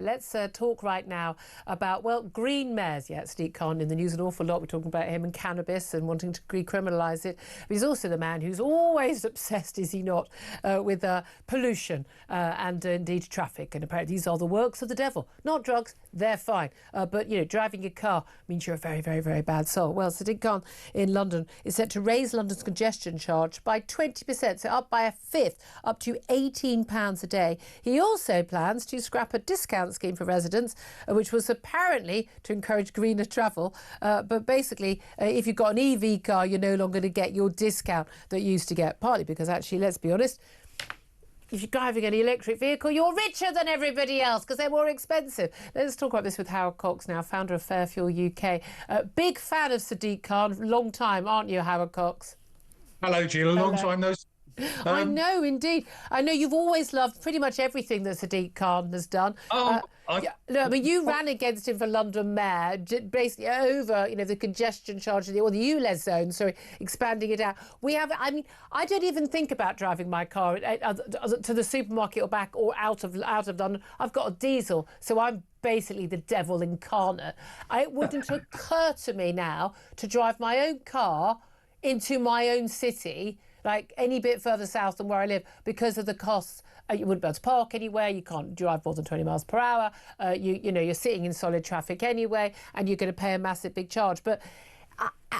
Let's talk right now about, well, green mayors. Yeah, Sadiq Khan in the news an awful lot. We're talking about him and cannabis and wanting to decriminalise it. But he's also the man who's always obsessed, is he not, with pollution and indeed traffic. And apparently these are the works of the devil. Not drugs, they're fine. But, you know, driving your car means you're a very, very, very bad soul. Well, Sadiq Khan in London is set to raise London's congestion charge by 20%, so up by a fifth, up to £18 a day. He also plans to scrap a discount scheme for residents, which was apparently to encourage greener travel. But basically, if you've got an EV car, you're no longer going to get your discount that you used to get, partly because actually, let's be honest, if you're driving an electric vehicle, you're richer than everybody else because they're more expensive. Let's talk about this with Howard Cox now, founder of Fairfuel UK. Big fan of Sadiq Khan, long time, aren't you, Howard Cox? Hello, Jill. Long time no see. I know, indeed. I know you've always loved pretty much everything that Sadiq Khan has done. I mean, you ran against him for London Mayor, basically over, you know, the congestion charge or the ULEZ zone, sorry, expanding it out. I mean, I don't even think about driving my car to the supermarket or back or out of London. I've got a diesel, so I'm basically the devil incarnate. It wouldn't occur to me now to drive my own car into my own city, like any bit further south than where I live, because of the costs. You wouldn't be able to park anywhere. You can't drive more than 20 miles per hour. You know, you're sitting in solid traffic anyway, and you're going to pay a massive big charge. But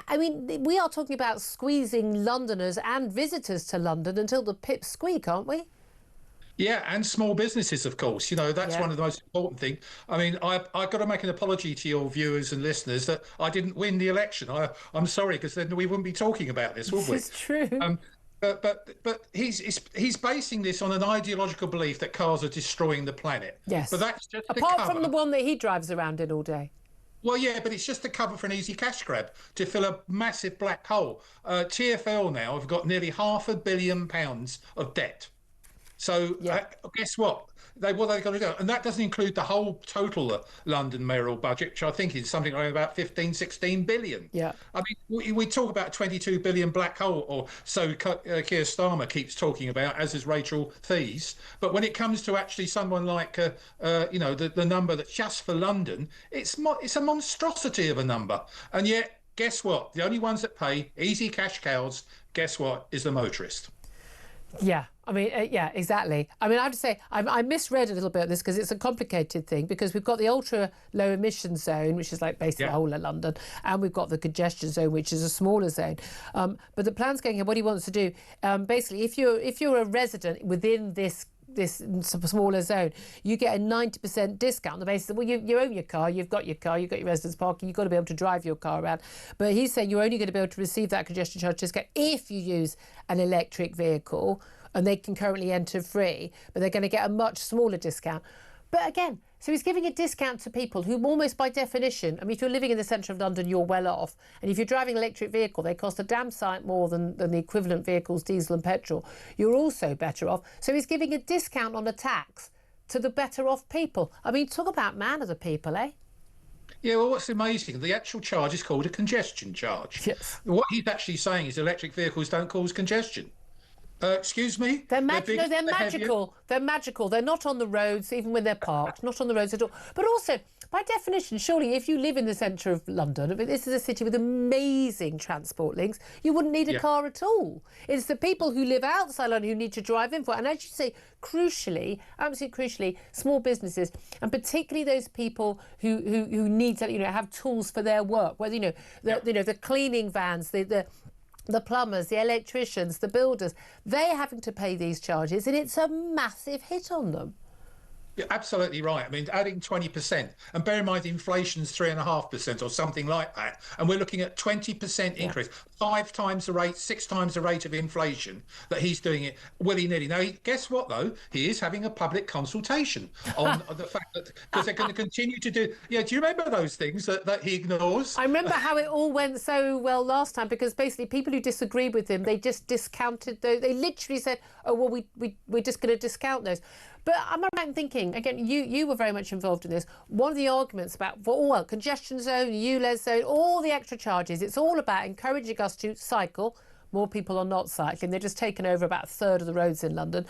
I mean, we are talking about squeezing Londoners and visitors to London until the pips squeak, aren't we? Yeah, and small businesses, of course. You know, that's one of the most important things. I mean, I've got to make an apology to your viewers and listeners that I didn't win the election. I'm sorry, because then we wouldn't be talking about this, would we? This is true. But he's basing this on an ideological belief that cars are destroying the planet. Yes. But that's just apart from the one that he drives around in all day. Well, yeah, but it's just a cover for an easy cash grab to fill a massive black hole. TfL now have got nearly £500 million of debt. So guess what? What they've got to do, and that doesn't include the whole total London mayoral budget, which I think is something like about 15-16 billion. Yeah, I mean, we talk about 22 billion black hole, or so Keir Starmer keeps talking about, as is Rachel Thies. But when it comes to actually someone like, you know, the number that's just for London, it's a monstrosity of a number. And yet, guess what? The only ones that pay easy cash cows, guess what, is the motorist. Yeah, I mean, yeah, exactly. I mean, I have to say, I misread a little bit of this because it's a complicated thing, because we've got the ultra low emission zone, which is like basically the whole of London, and we've got the congestion zone, which is a smaller zone. But the plan's going here, what he wants to do, basically, if you're a resident within this smaller zone, you get a 90% discount on the basis that, well, you own your car, you've got your residence parking, you've got to be able to drive your car around. But he's saying you're only going to be able to receive that congestion charge discount if you use an electric vehicle, and they can currently enter free, but they're going to get a much smaller discount. But again, so he's giving a discount to people who almost by definition, I mean, if you're living in the centre of London, you're well off. And if you're driving an electric vehicle, they cost a damn sight more than the equivalent vehicles, diesel and petrol. You're also better off. So he's giving a discount on a tax to the better off people. I mean, talk about man of the people, eh? Yeah, well, what's amazing, the actual charge is called a congestion charge. Yes. What he's actually saying is electric vehicles don't cause congestion. Excuse me? They're magical. They're magical. They're not on the roads, even when they're parked, not on the roads at all. But also, by definition, surely if you live in the centre of London, I mean, this is a city with amazing transport links, you wouldn't need a car at all. It's the people who live outside London who need to drive in for it. And as you say, crucially, absolutely crucially, small businesses, and particularly those people who need to, you know, have tools for their work, whether, you know, the cleaning vans, the plumbers, the electricians, the builders, they're having to pay these charges, and it's a massive hit on them. You're absolutely right. I mean, adding 20%, and bear in mind inflation's 3.5% or something like that, and we're looking at 20% increase, 5 times the rate, 6 times the rate of inflation that he's doing it willy-nilly. Now, guess what, though? He is having a public consultation on the fact that, because they're going to continue to do... Yeah, do you remember those things that he ignores? I remember how it all went so well last time, because basically people who disagreed with him, they just discounted those. They literally said, oh, well, we're just going to discount those. But I'm thinking, again, you were very much involved in this. One of the arguments about, well, congestion zone, ULEZ zone, all the extra charges, it's all about encouraging us to cycle. More people are not cycling. They're just taken over about a third of the roads in London.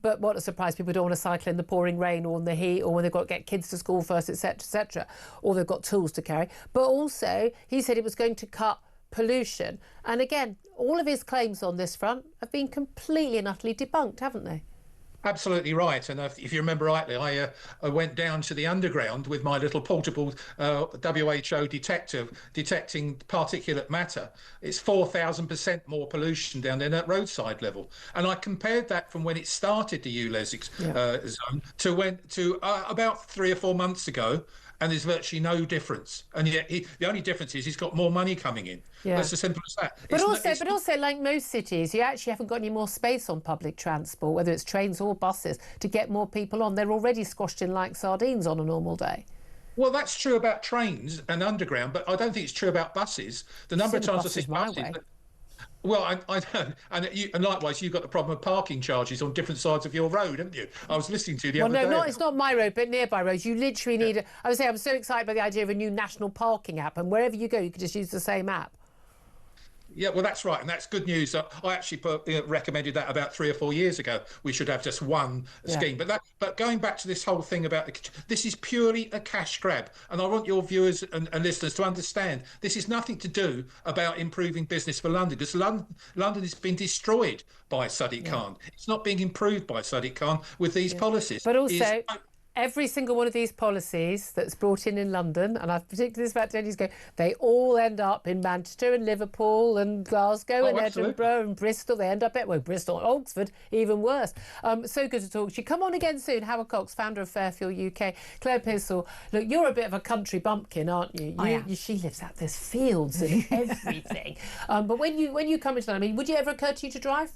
but what a surprise, people don't want to cycle in the pouring rain or in the heat or when they've got to get kids to school first, etc., etc., or they've got tools to carry. But also, he said it was going to cut pollution. And again, all of his claims on this front have been completely and utterly debunked, haven't they? Absolutely right. And if you remember rightly, I went down to the underground with my little portable WHO detector detecting particulate matter. It's 4,000% more pollution down there at roadside level. And I compared that from when it started, the ULEZ zone, to about 3 or 4 months ago. And there's virtually no difference. And yet the only difference is he's got more money coming in. Yeah. That's as simple as that. But also, like most cities, you actually haven't got any more space on public transport, whether it's trains or buses, to get more people on. They're already squashed in like sardines on a normal day. Well, that's true about trains and underground, but I don't think it's true about buses. The number of times I see buses... Well, I know, and likewise, you've got the problem of parking charges on different sides of your road, haven't you? I was listening to you the other day. No, it's not my road, but nearby roads. You literally need. I would say I'm so excited by the idea of a new national parking app, and wherever you go, you could just use the same app. Yeah, well, that's right, and that's good news. I actually recommended that about 3 or 4 years ago. We should have just one scheme. But going back to this whole thing about this is purely a cash grab, and I want your viewers and listeners to understand this is nothing to do about improving business for London, because London has been destroyed by Sadiq Khan. It's not being improved by Sadiq Khan with these policies. But also, every single one of these policies that's brought in London, and I've predicted this about 10 years ago, they all end up in Manchester and Liverpool and Glasgow and Edinburgh and Bristol. They end up at, Bristol and Oxford, even worse. So good to talk to you. Come on again soon. Howard Cox, founder of Fairfield UK. Claire Pissell, look, you're a bit of a country bumpkin, aren't you? I am. She lives out there's fields and everything. But when you come into London, would it ever occur to you to drive?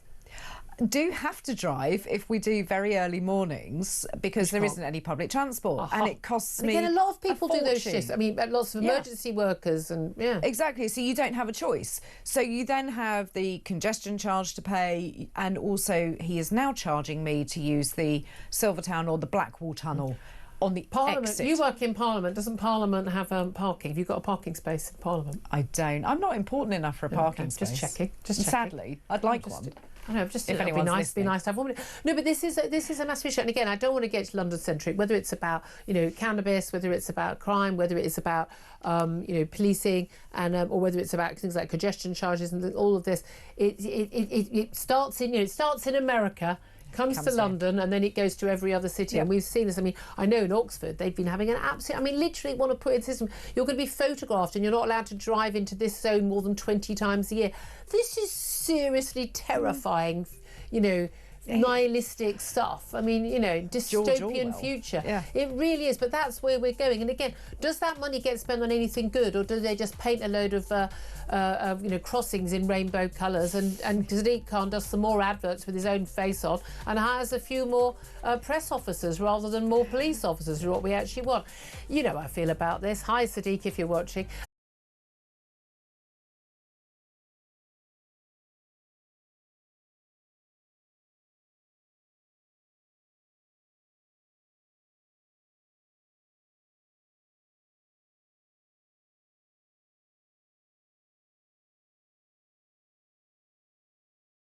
Do have to drive if we do very early mornings because there isn't any public transport and it costs me a lot of people do those shifts. I mean, lots of emergency workers and exactly. So you don't have a choice. So you then have the congestion charge to pay, and also he is now charging me to use the Silvertown or the Blackwall Tunnel on the Parliament. exit. You work in Parliament. Doesn't Parliament have parking? Have you got a parking space in Parliament? I don't. I'm not important enough for a parking space. Just checking. Sadly, I'd like one. I know, just if anyone's be nice to have one. No, but this is a massive issue. And again, I don't want to get London centric. Whether it's about cannabis, whether it's about crime, whether it's about policing, and or whether it's about things like congestion charges and all of this. It starts in America. Comes to London and then it goes to every other city. And we've seen this. I mean, I know in Oxford they've been having an absolute, literally want to put in a system. You're going to be photographed and you're not allowed to drive into this zone more than 20 times a year. This is seriously terrifying, nihilistic stuff. I mean, dystopian future. Yeah. It really is, but that's where we're going. And again, does that money get spent on anything good, or do they just paint a load of crossings in rainbow colours, and Sadiq Khan does some more adverts with his own face on and hires a few more press officers rather than more police officers, is what we actually want. You know how I feel about this. Hi Sadiq, if you're watching.